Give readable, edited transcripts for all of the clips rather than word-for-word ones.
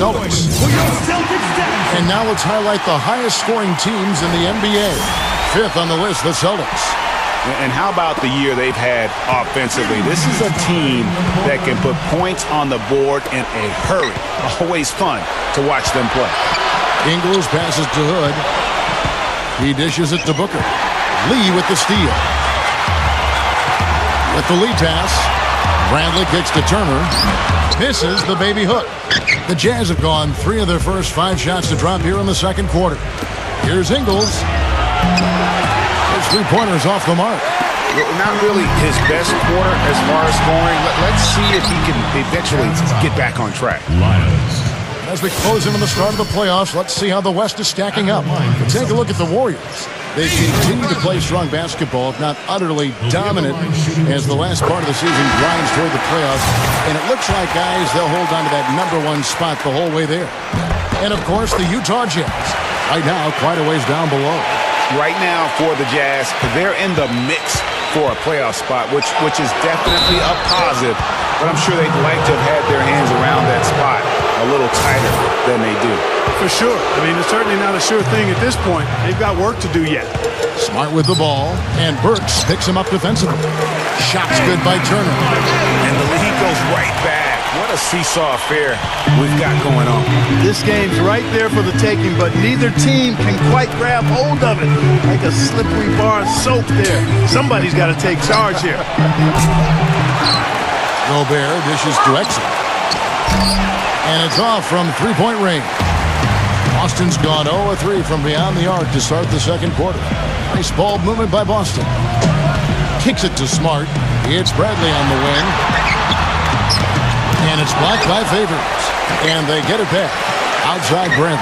Celtics. And now let's highlight the highest scoring teams in the NBA. Fifth on the list, the Celtics. And how about the year they've had offensively? This is a team that can put points on the board in a hurry. Always fun to watch them play. Ingles passes to Hood. He dishes it to Booker. Lee with the steal. With the lead pass, Bradley kicks to Turner. Misses the baby hook. The Jazz have gone 3 of their first 5 shots to drop here in the second quarter. Here's Ingles. His three-pointers off the mark. Not really his best quarter as far as scoring. Let's see if he can eventually get back on track. As we close in on the start of the playoffs, let's see how the West is stacking up. Take a look at the Warriors. They continue to play strong basketball, if not utterly dominant, as the last part of the season grinds toward the playoffs. And it looks like, guys, they'll hold on to that #1 spot the whole way there. And, of course, the Utah Jazz. Right now, quite a ways down below. Right now for the Jazz, they're in the mix for a playoff spot, which is definitely a positive. But I'm sure they'd like to have had their hands around that spot a little tighter than they do. For sure. I mean, it's certainly not a sure thing at this point. They've got work to do yet. Smart with the ball, and Burks picks him up defensively. Shot's good by Turner. And the lead goes right back. What a seesaw affair we've got going on. This game's right there for the taking, but neither team can quite grab hold of it. Like a slippery bar of soap there. Somebody's got to take charge here. Gobert dishes to Exum. And it's off from three-point range. Boston's gone 0-3 from beyond the arc to start the second quarter. Nice ball movement by Boston. Kicks it to Smart. It's Bradley on the wing. And it's blocked by Favors. And they get it back. Outside Bradley.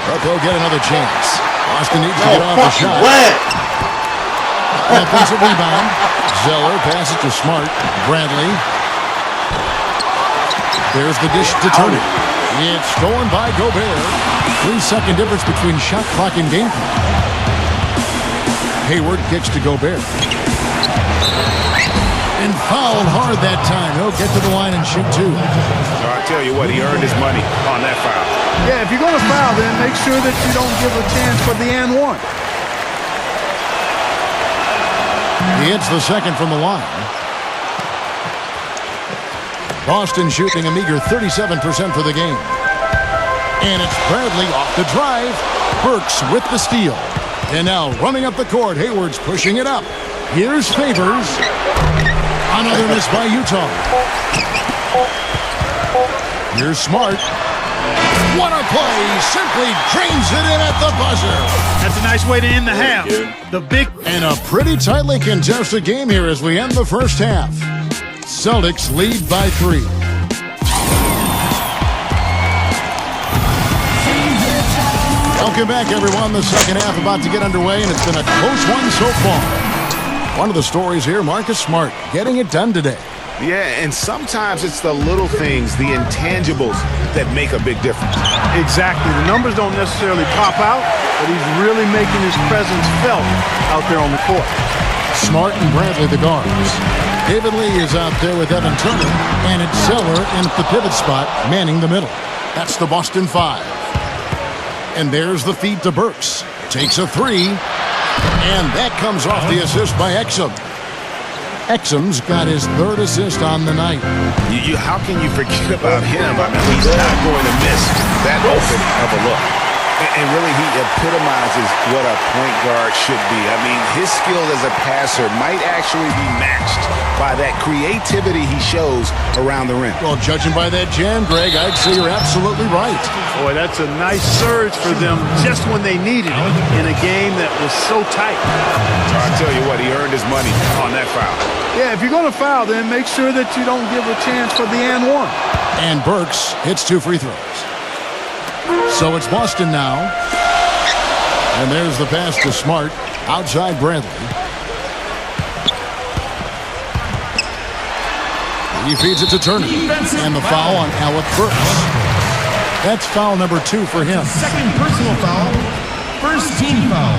But they'll get another chance. Boston needs to get off the shot. Offensive rebound. Zeller passes to Smart. Bradley. There's the dish to Turner. It's stolen by Gobert. 3-second difference between shot clock and game clock. Hayward kicks to Gobert. And fouled hard that time. He'll get to the line and shoot 2. So I tell you what, he earned his money on that foul. Yeah, if you're going to foul, then make sure that you don't give a chance for the and one. He hits the second from the line. Boston shooting a meager 37% for the game. And it's Bradley off the drive. Burks with the steal. And now running up the court, Hayward's pushing it up. Here's Favors. Another miss by Utah. Here's Smart. What a play. Simply drains it in at the buzzer. That's a nice way to end the half. And a pretty tightly contested game here as we end the first half. Celtics lead by 3. Welcome back, everyone. The second half about to get underway, and it's been a close one so far. One of the stories here, Marcus Smart getting it done today. Yeah, and sometimes it's the little things, the intangibles, that make a big difference. Exactly. The numbers don't necessarily pop out, but he's really making his presence felt out there on the court. Smart and Bradley the guards. David Lee is out there with Evan Turner, and it's Zeller in the pivot spot, manning the middle. That's the Boston 5. And there's the feed to Burks. Takes a 3, and that comes off the assist by Exum. Exum's got his 3rd assist on the night. How can you forget about him? I mean, he's not going to miss that open of a look. And really, he epitomizes what a point guard should be. I mean, his skill as a passer might actually be matched by that creativity he shows around the rim. Well, judging by that jam, Greg, I'd say you're absolutely right. Boy, that's a nice surge for them just when they needed it in a game that was so tight. So I tell you what, he earned his money on that foul. Yeah, if you're going to foul, then make sure that you don't give a chance for the and one. And Burks hits 2 free throws. So it's Boston now. And there's the pass to Smart. Outside Bradley. He feeds it to Turner. And the foul on Alec Burks. That's foul number 2 for him. Second personal foul. First team foul.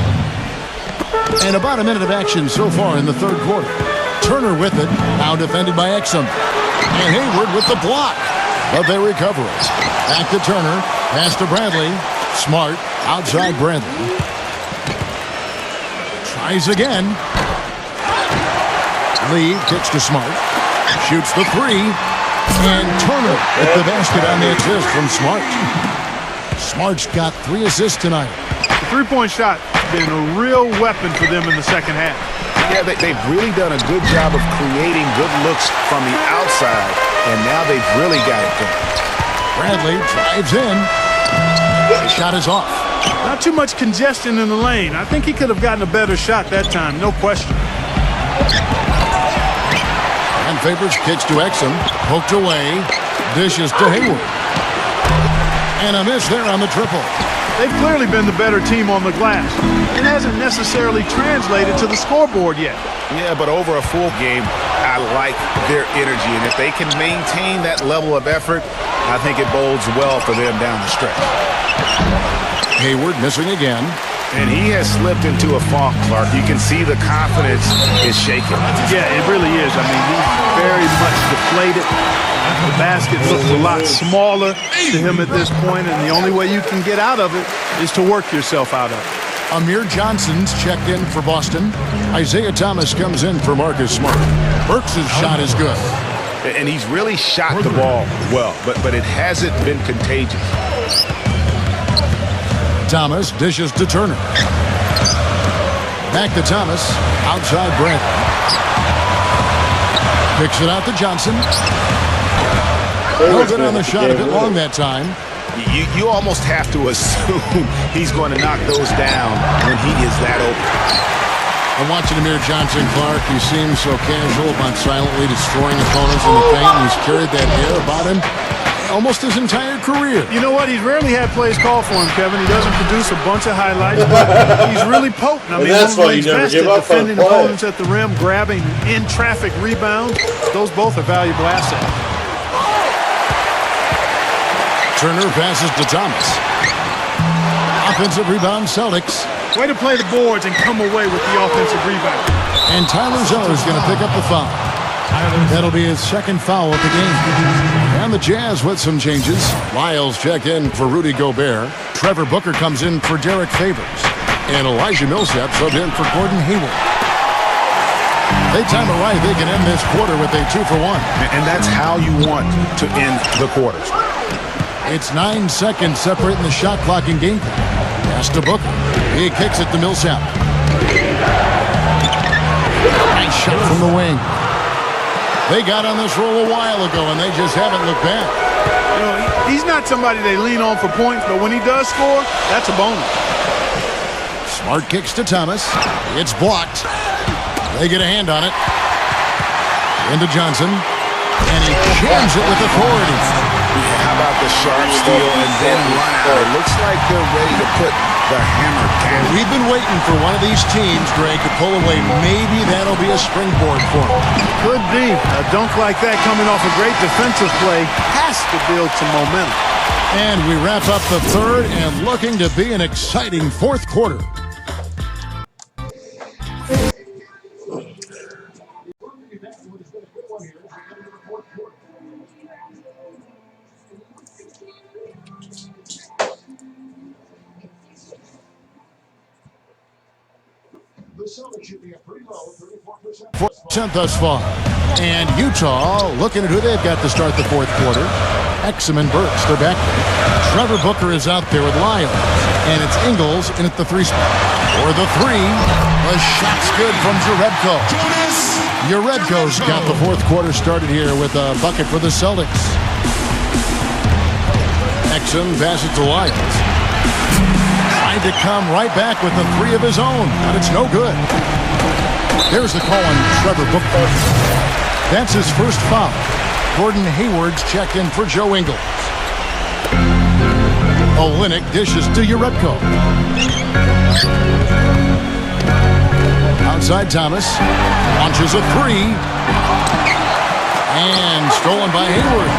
And about a minute of action so far in the third quarter. Turner with it. Now defended by Exum. And Hayward with the block. but they recover it. Back to Turner. Pass to Bradley. Smart. Outside Bradley. Tries again. Lee kicks to Smart. Shoots the three. And Turner at the basket on the assist from Smart. Smart's got 3 assists tonight. The three-point shot has been a real weapon for them in the second half. Yeah, they've really done a good job of creating good looks from the outside, and now they've really got it going. Bradley drives in. The shot is off. Not too much congestion in the lane. I think he could have gotten a better shot that time, no question. And Favors kicks to Exum. Poked away. Dishes to Hayward. And a miss there on the triple. They've clearly been the better team on the glass. It hasn't necessarily translated to the scoreboard yet. Yeah, but over a full game, I like their energy. And if they can maintain that level of effort, I think it bodes well for them down the stretch. Hayward missing again. And he has slipped into a funk, Clark. You can see the confidence is shaking. Yeah, it really is. I mean, he's very much deflated. The basket looks a lot smaller to him at this point, and the only way you can get out of it is to work yourself out of it. Amir Johnson's checked in for Boston. Isaiah Thomas comes in for Marcus Smart. Burks' shot is good. And he's really shot the ball well, but it hasn't been contagious. Thomas dishes to Turner. Back to Thomas. Outside Bradley. Picks it out to Johnson. No good on the shot, a bit long that time. You almost have to assume he's going to knock those down when he is that open. I'm watching Amir Johnson, Clark. He seems so casual about silently destroying opponents in the paint. He's carried that air about him almost his entire career. You know what? He's rarely had plays called for him, Kevin. He doesn't produce a bunch of highlights, but he's really potent. I mean, that's why you never best give at up on defending play. opponents at the rim, grabbing in-traffic rebounds. Those both are valuable assets. Turner passes to Thomas. Offensive rebound, Celtics. Way to play the boards and come away with the offensive rebound. And Tyler Zeller's going to pick up the foul. That'll be his second foul of the game. And the Jazz with some changes. Lyles check in for Rudy Gobert. Trevor Booker comes in for Derek Favors. And Elijah Millsap subbed in for Gordon Hayward. They time it right. They can end this quarter with a 2-for-1. And that's how you want to end the quarters. It's 9 seconds separating the shot clock and game clock. Pass to Booker. He kicks it to Millsap. Nice shot from the wing. They got on this roll a while ago, and they just haven't looked back. You know, he's not somebody they lean on for points, but when he does score, that's a bonus. Smart kicks to Thomas. It's blocked. They get a hand on it. Into Johnson. And he jams it with authority. How about the sharp steal and then run out? It looks like they're ready to put the hammer down. We've been waiting for one of these teams, Greg, to pull away. Maybe that'll be a springboard for them. Could be. A dunk like that coming off a great defensive play has to build some momentum. And we wrap up the third and looking to be an exciting fourth quarter. % thus far. And Utah looking at who they've got to start the fourth quarter. Exum and Burks, they're back. Trevor Booker is out there with Lyles. And it's Ingles in at the 3 spot. For the 3, the shot's good from Jerebko. Jerebko's got the fourth quarter started here with a bucket for the Celtics. Exum passes to Lyles. Tried to come right back with the 3 of his own, but it's no good. There's the call on Trevor Booker. That's his first foul. Gordon Hayward's checked in for Joe Ingles. Olynyk dishes to Jerebko. Outside Thomas. Launches a 3. And stolen by Hayward.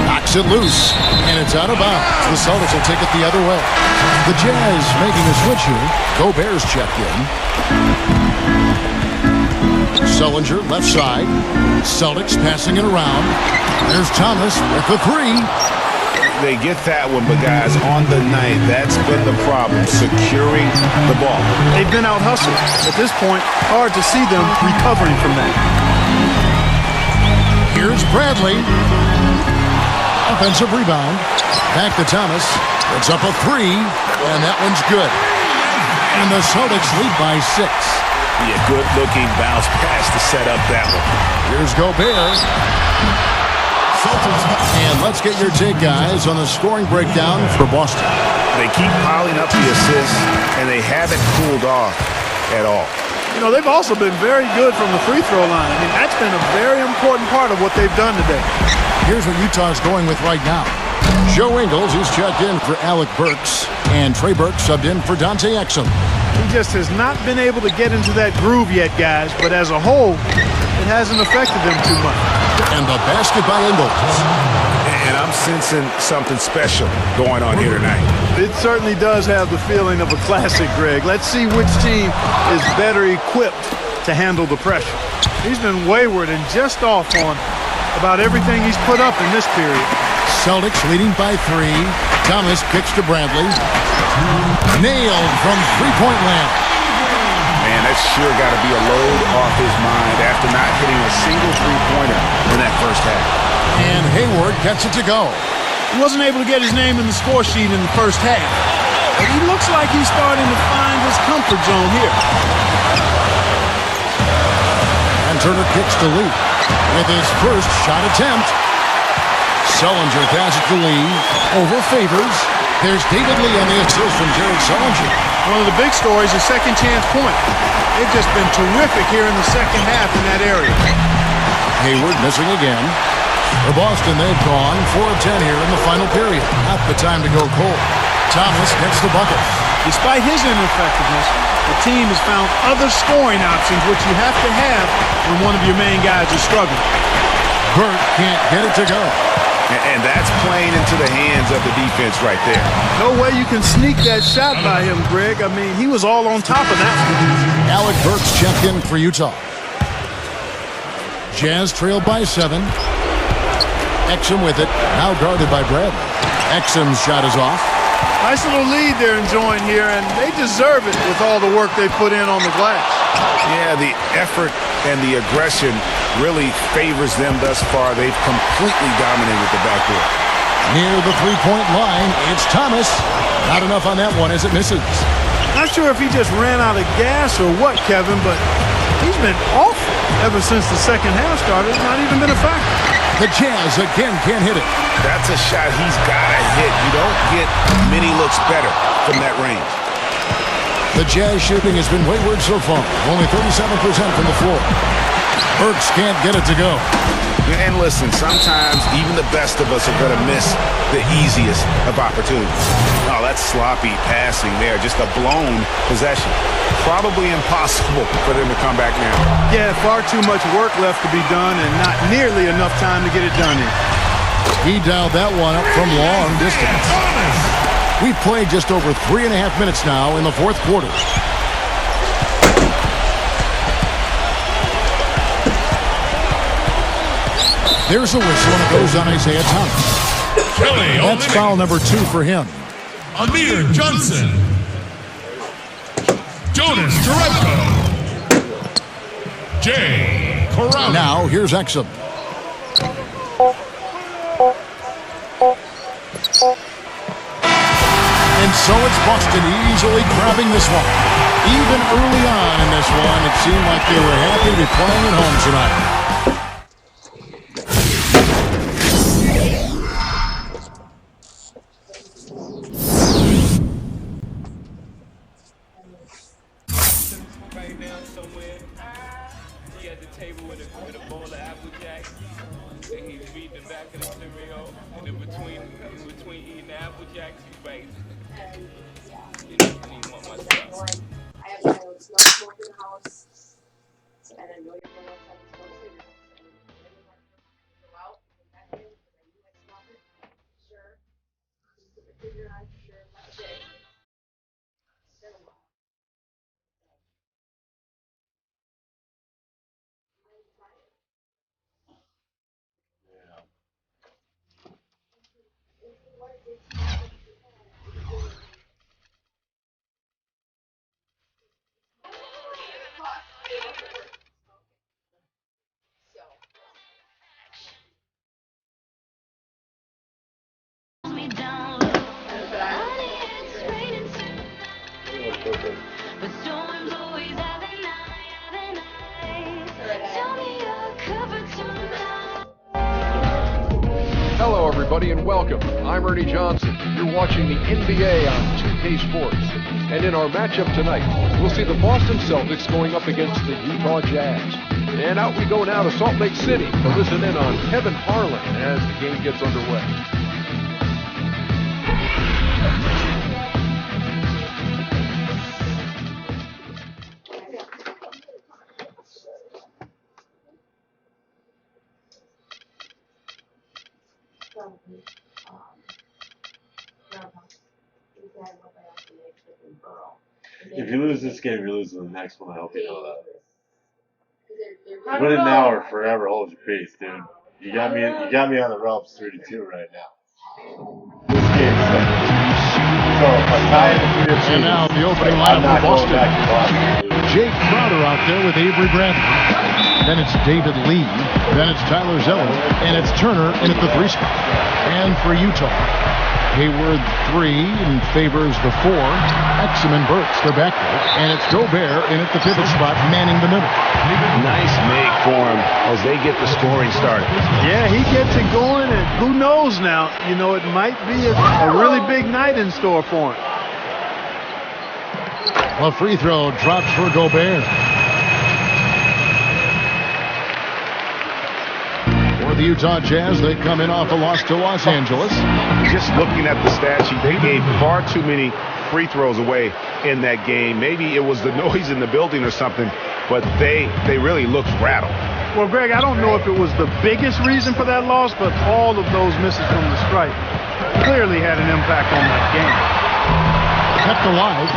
Knocks it loose. And it's out of bounds. The Celtics will take it the other way. The Jazz making a switch here. Gobert's checked in. Sullinger, left side. Celtics passing it around. There's Thomas with the three. They get that one, but guys, on the night, that's been the problem, securing the ball. They've been out-hustled. At this point, hard to see them recovering from that. Here's Bradley. Offensive rebound. Back to Thomas. It's up a three, and that one's good. And the Celtics lead by 6. Yeah, good-looking bounce pass to set up that one. Here's Gobert. And let's get your take, guys, on the scoring breakdown for Boston. They keep piling up the assists, and they haven't cooled off at all. You know, they've also been very good from the free throw line. I mean, that's been a very important part of what they've done today. Here's what Utah's going with right now. Joe Ingles is checked in for Alec Burks, and Trey Burke subbed in for Dante Exum. He just has not been able to get into that groove yet, guys, but as a whole, it hasn't affected them too much. And the basket by Ingles. And I'm sensing something special going on here tonight. It certainly does have the feeling of a classic, Greg. Let's see which team is better equipped to handle the pressure. He's been wayward and just off on about everything he's put up in this period. Celtics leading by 3. Thomas kicks to Bradley. Nailed from three-point land. Man, that's sure got to be a load off his mind after not hitting a single three-pointer in that first half. And Hayward gets it to go. He wasn't able to get his name in the score sheet in the first half, but he looks like he's starting to find his comfort zone here. And Turner kicks to Lee with his first shot attempt. Sullinger passes to Lee. Over Favors. There's David Lee on the assist from Jared Sullinger. One of the big stories is second chance point. They've just been terrific here in the second half in that area. Hayward missing again. For Boston, they've gone 4 of 10 here in the final period. Not the time to go cold. Thomas gets the bucket. Despite his ineffectiveness, the team has found other scoring options, which you have to have when one of your main guys is struggling. Burke can't get it to go. And that's playing into the hands of the defense right there. No way you can sneak that shot by him, Greg. I mean, he was all on top of that one. Alec Burks checked in for Utah. Jazz trailed by 7. Exum with it, now guarded by Bradley. Exum's shot is off. Nice little lead they're enjoying here, and they deserve it with all the work they put in on the glass. Yeah, the effort and the aggression really favors them thus far. They've completely dominated the backcourt. Near the three-point line, it's Thomas. Not enough on that one as it misses. Not sure if he just ran out of gas or what, Kevin, but he's been awful ever since the second half started. It's not even been a factor. The Jazz again can't hit it. That's a shot he's got to hit. You don't get many looks better from that range. The Jazz shooting has been wayward so far. Only 37% from the floor. Burks can't get it to go. And listen, sometimes even the best of us are going to miss the easiest of opportunities. Oh, that's sloppy passing there. Just a blown possession. Probably impossible for them to come back now. Yeah, far too much work left to be done and not nearly enough time to get it done in. He dialed that one up from long distance. We've played just over 3.5 minutes now in the fourth quarter. There's a whistle, and it goes on Isaiah Thomas. That's foul number 2 for him. Amir Johnson. Jonas Jerebko. Jay Corral. Now, here's Exum. And so it's Boston easily grabbing this one. Even early on in this one, it seemed like they were happy to be playing at home tonight. Hello, everybody, and welcome. I'm Ernie Johnson. You're watching the NBA on 2K Sports. And in our matchup tonight, we'll see the Boston Celtics going up against the Utah Jazz. And out we go now to Salt Lake City to listen in on Kevin Harlan as the game gets underway. If you lose this game, you're losing the next one. I hope you know that. Winning now or forever hold your peace, dude. You got me on the ropes 3-2 right now. This game's like, so if I tie it to 3-2, And now the opening line for Boston. Boston. Jake Crowder out there with Avery Bradley. Then it's David Lee. Then it's Tyler Zeller. And it's Turner in at the 3 spot. And for Utah, Hayward 3 and favors the 4. Exum and Burks, they're back there. And it's Gobert in at the pivot spot, manning the middle. Nice make for him as they get the scoring started. Yeah, he gets it going, and who knows now? You know, it might be a really big night in store for him. A free throw drops for Gobert. For the Utah Jazz, they come in off a loss to Los Angeles. Just looking at the stat sheet, they gave far too many free throws away in that game. Maybe it was the noise in the building or something, but they really looked rattled. Well, Greg, I don't know if it was the biggest reason for that loss, but all of those misses from the stripe clearly had an impact on that game. Kept alive.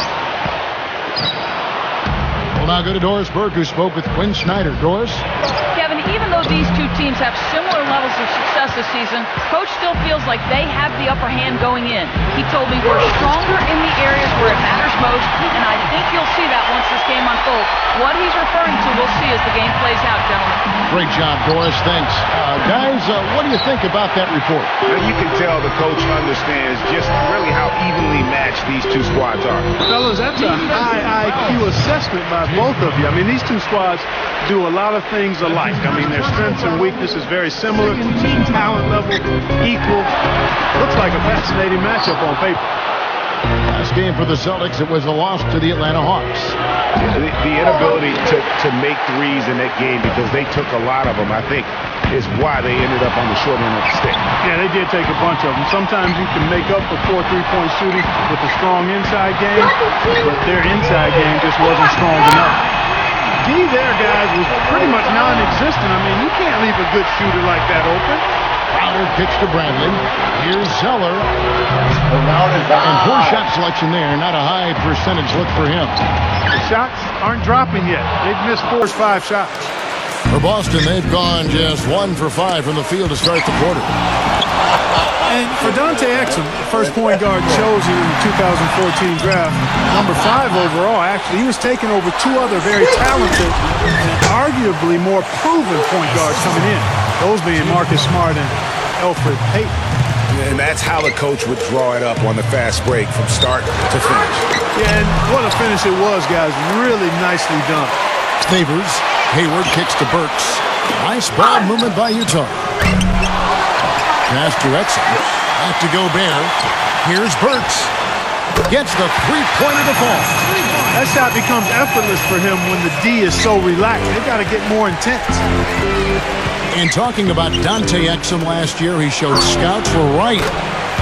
We'll now go to Doris Burke, who spoke with Quinn Snyder. Doris? Kevin, even though these two teams have similar levels of success this season, Coach still feels like they have the upper hand going in. He told me we're stronger in the areas where it matters most, and I think you'll see that once this game unfolds. What he's referring to, we'll see as the game plays out, gentlemen. Great job, Doris. Thanks. Guys, what do you think about that report? You can tell the coach understands just really how evenly matched these two squads are. Fellas, that's a high IQ assessment by both of you. I mean, these two squads do a lot of things alike. I mean, their strengths and weaknesses very similar, talent level equal. Looks like a fascinating matchup on paper. Last game for the Celtics, it was a loss to the Atlanta Hawks. The inability to make threes in that game, because they took a lot of them, I think, is why they ended up on the short end of the stick. Yeah, they did take a bunch of them. Sometimes you can make up for poor three-point shooting with a strong inside game, but their inside game just wasn't strong enough. D there, guys, was pretty much non-existent. I mean, you can't leave a good shooter like that open. Crowder kicks to Bradley. Here's Zeller. And poor shot selection there. Not a high percentage look for him. The shots aren't dropping yet. They've missed 4 or 5 shots. For Boston, they've gone just 1 for 5 from the field to start the quarter. And for Dante Exum, the first point guard chosen in the 2014 draft, number 5 overall, actually, he was taken over 2 other very talented and arguably more proven point guards coming in. Those being Marcus Smart and Elfrid Payton. And that's how the coach would draw it up on the fast break from start to finish. Yeah, and what a finish it was, guys. Really nicely done. Favors. Hayward kicks to Burks. Nice ball movement by Utah. Pass to Exum. Back to Gobert. Here's Burks. Gets the three-pointer to fall. That shot becomes effortless for him when the D is so relaxed. They got to get more intense. In talking about Dante Exum last year, he showed scouts were right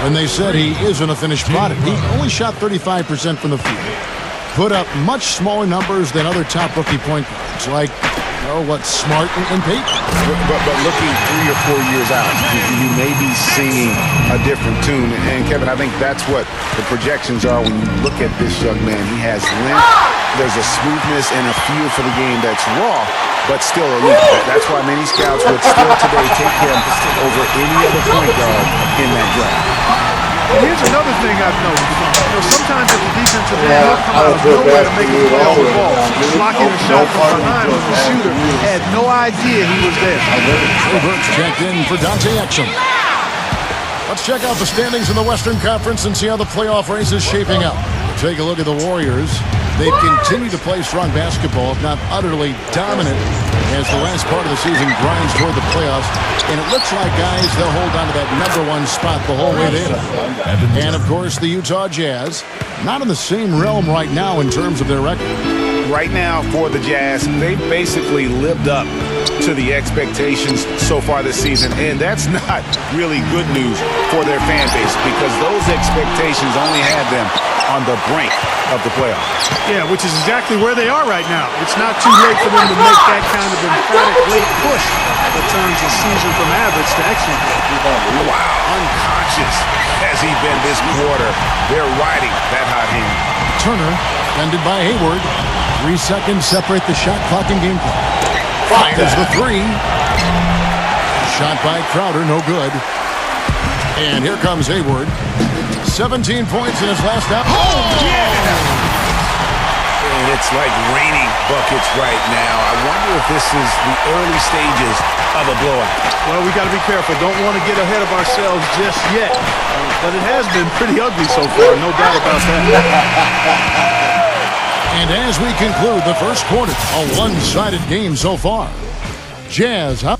when they said he isn't a finished product. He only shot 35% from the field. Put up much smaller numbers than other top rookie point guards, like, Smart and Payton. But looking 3 or 4 years out, you may be singing a different tune. And Kevin, I think that's what the projections are when you look at this young man. He has length. There's a smoothness and a feel for the game that's raw, but still elite. That's why many scouts would still today take him over any other point guard in that draft. And here's another thing I've noticed. Sometimes if the defensive end will come out of nowhere to make a play on the ball, blocking a shot from behind when the shooter had no idea he was there. Burks checked in for Dante Exum. Let's check out the standings in the Western Conference and see how the playoff race is shaping up. Take a look at the Warriors. They've continued to play strong basketball, if not utterly dominant, as the last part of the season grinds toward the playoffs. And it looks like, guys, they'll hold on to that #1 spot the whole way there. And, of course, the Utah Jazz, not in the same realm right now in terms of their record. Right now, for the Jazz, they basically lived up to the expectations so far this season, and that's not really good news for their fan base because those expectations only had them on the brink of the playoffs. Yeah, which is exactly where they are right now. It's not too late for them to make that kind of emphatic late push that turns the season from average to excellent. Wow, unconscious has he been this quarter. They're riding that hot hand. Turner, defended by Hayward. 3 seconds separate the shot clock and game clock. Fires the three. Shot by Crowder, no good. And here comes Hayward. 17 points in his last out. Oh, yeah! And it's like raining buckets right now. I wonder if this is the early stages of a blowout. Well, we got to be careful. Don't want to get ahead of ourselves just yet. But it has been pretty ugly so far, no doubt about that. And as we conclude the first quarter, a one-sided game so far. Jazz, huh?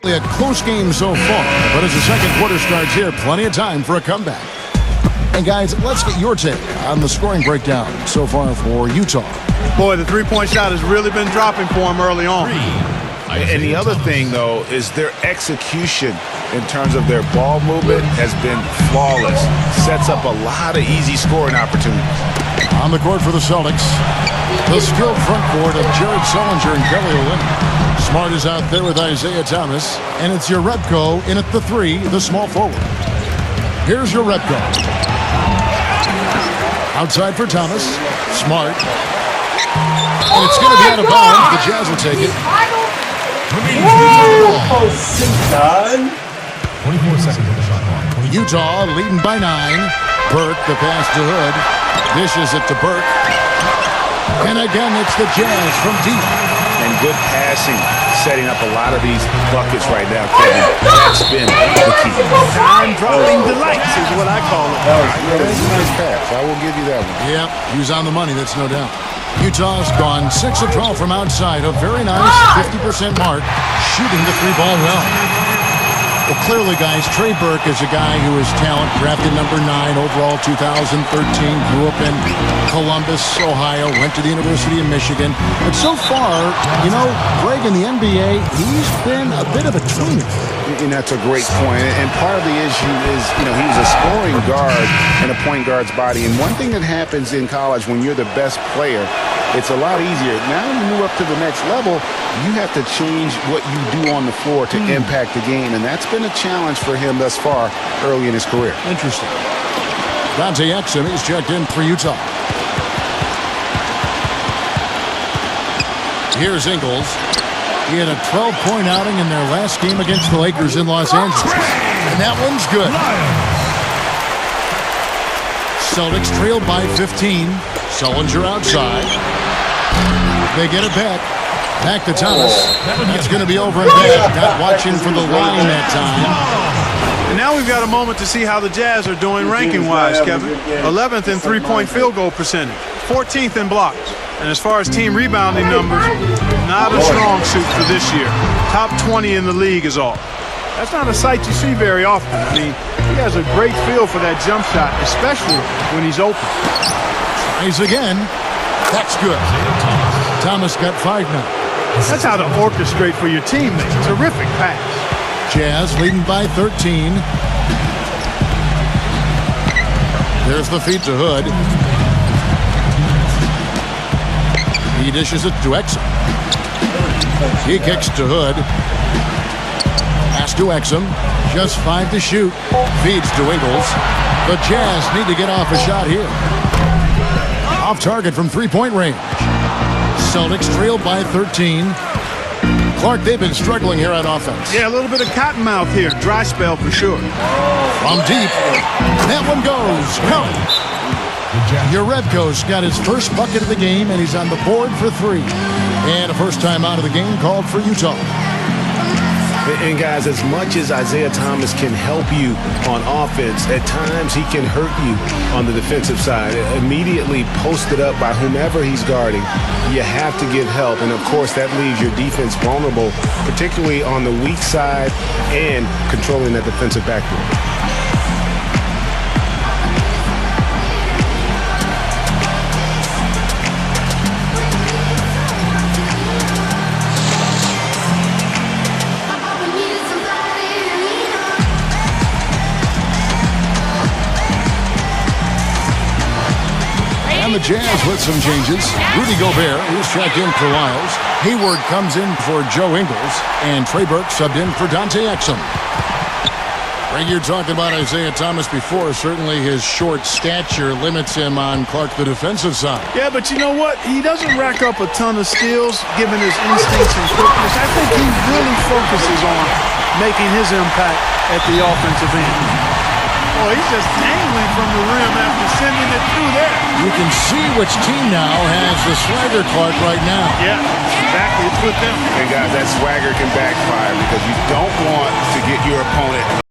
A close game so far, but as the second quarter starts here, plenty of time for a comeback. And guys, let's get your take on the scoring breakdown so far for Utah. Boy, the three-point shot has really been dropping for him early on. And the other thing, though, is their execution in terms of their ball movement has been flawless. Sets up a lot of easy scoring opportunities. On the court for the Celtics, the skilled front court of Jared Sullinger and Kelly Olynyk. Smart is out there with Isaiah Thomas, and it's your Rebko in at the 3, the small forward. Here's your Rebko. Outside for Thomas. Smart. And it's going to be out of bounds. The Jazz will take it. 24 seconds on the shot clock. Utah leading by 9. Burke, the pass to Hood. Dishes it to Burke. And again, it's the Jazz from deep. And good passing, setting up a lot of these buckets right now, Kevin. That's been the key. Time-dropping delights is what I call it. That's a nice pass. I will give you that one. Yep, he was on the money, that's no doubt. Utah's gone 6 of 12 from outside. A very nice 50% mark, shooting the 3-ball well. Well, clearly, guys, Trey Burke is a guy who is talent, drafted number 9 overall 2013, grew up in Columbus, Ohio, went to the University of Michigan. But so far, you know, Greg, in the NBA, he's been a bit of a tweener. And that's a great point. And part of the issue is, you know, he was a scoring guard in a point guard's body. And one thing that happens in college when you're the best player, it's a lot easier. Now you move up to the next level, you have to change what you do on the floor to impact the game. And that's been a challenge for him thus far early in his career. Interesting. Dante Exum is checked in for Utah. Here's Ingles. He had a 12-point outing in their last game against the Lakers in Los Angeles. And that one's good. Celtics trailed by 15. Sullinger outside. They get it back. Back to Thomas. That's going to be over and back. Not watching for the line that time. And now we've got a moment to see how the Jazz are doing ranking-wise, Kevin. 11th in three-point field goal percentage. 14th in blocks. And as far as team rebounding numbers, not a strong suit for this year. Top 20 in the league is all. That's not a sight you see very often. I mean, he has a great feel for that jump shot, especially when he's open. Tries again. That's good. Thomas got 5 now. That's how to orchestrate for your teammates. Terrific pass. Jazz leading by 13. There's the feed to Hood. He dishes it to Exum. He kicks to Hood. Pass to Exum. Just 5 to shoot. Feeds to Ingles. The Jazz need to get off a shot here. Off target from 3-point range. Celtics trailed by 13. Clark, they've been struggling here on offense. Yeah, a little bit of cottonmouth here. Dry spell for sure. From deep. That one goes. Count. Urebko's got his first bucket of the game, and he's on the board for 3. And a first time out of the game called for Utah. And guys, as much as Isaiah Thomas can help you on offense, at times he can hurt you on the defensive side. Immediately posted up by whomever he's guarding, you have to give help. And, of course, that leaves your defense vulnerable, particularly on the weak side and controlling that defensive backboard. And the Jazz with some changes. Rudy Gobert, who's checked in for Lyles. Hayward comes in for Joe Ingles. And Trey Burke subbed in for Dante Exum. Greg, you're talking about Isaiah Thomas before. Certainly his short stature limits him on Clark, the defensive side. Yeah, but you know what? He doesn't rack up a ton of steals given his instincts and quickness. I think he really focuses on making his impact at the offensive end. Oh, he's just dangling from the rim after sending it through there. You can see which team now has the swagger, Clark, right now. Yeah, exactly. It's with them. And guys, that swagger can backfire because you don't want to get your opponent